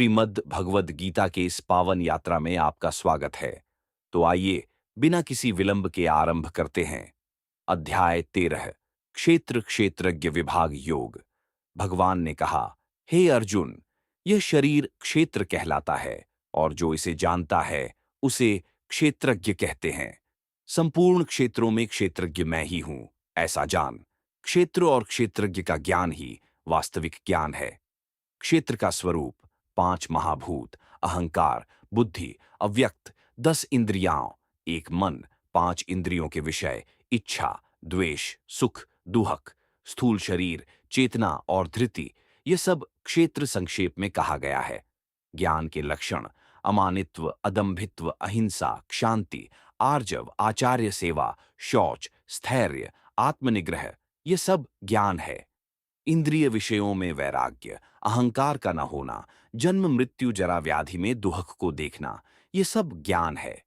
श्रीमद् भगवद गीता के इस पावन यात्रा में आपका स्वागत है। तो आइए बिना किसी विलंब के आरंभ करते हैं। अध्याय 13 क्षेत्र क्षेत्रज्ञ विभाग योग। भगवान ने कहा, हे अर्जुन, यह शरीर क्षेत्र कहलाता है और जो इसे जानता है उसे क्षेत्रज्ञ कहते हैं। संपूर्ण क्षेत्रों में क्षेत्रज्ञ मैं ही हूं, ऐसा जान। क्षेत्र और क्षेत्रज्ञ का ज्ञान ही वास्तविक ज्ञान है। क्षेत्र का स्वरूप 5 महाभूत, अहंकार, बुद्धि, अव्यक्त, 10 इंद्रियां, एक मन, 5 इंद्रियों के विषय, इच्छा, द्वेष, सुख, दुहक, स्थूल शरीर, चेतना और धृति, ये सब क्षेत्र संक्षेप में कहा गया है। ज्ञान के लक्षण अमानित्व, अदंभित्व, अहिंसा, क्षांति, आर्जव, आचार्य सेवा, शौच, स्थैर्य, आत्मनिग्रह, ये सब ज्ञान है। इंद्रिय विषयों में वैराग्य, अहंकार का न होना, जन्म मृत्यु जरा व्याधि में दुहक को देखना, ये सब ज्ञान है।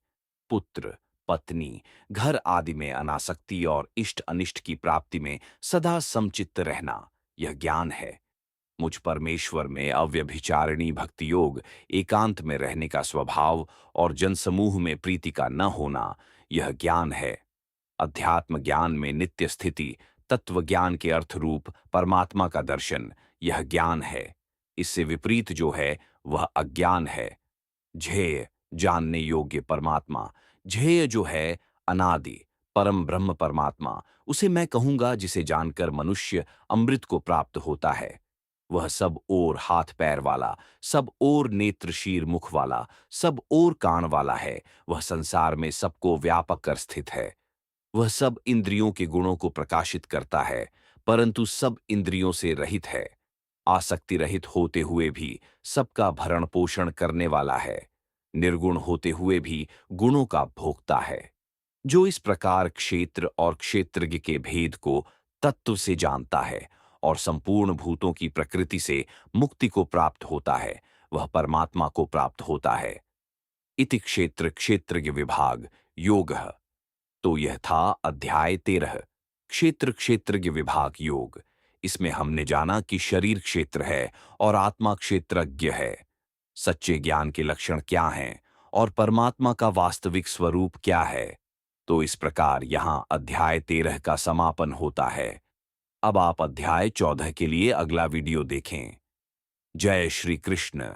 पुत्र, पत्नी, घर आदि में अनासक्ति और इष्ट अनिष्ट की प्राप्ति में सदा समचित्त रहना, यह ज्ञान है। मुझ परमेश्वर में अव्यभिचारिणी भक्ति योग, एकांत में रहने का स्वभाव और जनसमूह में प्रीति का न होना, यह ज्ञान है। अध्यात्म ज्ञान में नित्य स्थिति, तत्व ज्ञान के अर्थ रूप परमात्मा का दर्शन, यह ज्ञान है। इससे विपरीत जो है वह अज्ञान है। झेय, जानने योग्य परमात्मा, झेय जो है अनादि परम ब्रह्म परमात्मा, उसे मैं कहूंगा जिसे जानकर मनुष्य अमृत को प्राप्त होता है। वह सब ओर हाथ पैर वाला, सब ओर नेत्र शीर मुख वाला, सब ओर कान वाला है। वह संसार में सबको व्यापक कर स्थित है। वह सब इंद्रियों के गुणों को प्रकाशित करता है, परंतु सब इंद्रियों से रहित है। आसक्ति रहित होते हुए भी सबका भरण पोषण करने वाला है। निर्गुण होते हुए भी गुणों का भोगता है। जो इस प्रकार क्षेत्र और क्षेत्रज्ञ के भेद को तत्व से जानता है और संपूर्ण भूतों की प्रकृति से मुक्ति को प्राप्त होता है, वह परमात्मा को प्राप्त होता है। इति क्षेत्र क्षेत्रज्ञ विभाग योगः। तो यह था अध्याय 13 क्षेत्र क्षेत्रज्ञ विभाग योग। इसमें हमने जाना कि शरीर क्षेत्र है और आत्मा क्षेत्रज्ञ है। सच्चे ज्ञान के लक्षण क्या हैं और परमात्मा का वास्तविक स्वरूप क्या है। तो इस प्रकार यहां अध्याय 13 का समापन होता है। अब आप अध्याय 14 के लिए अगला वीडियो देखें। जय श्री कृष्ण।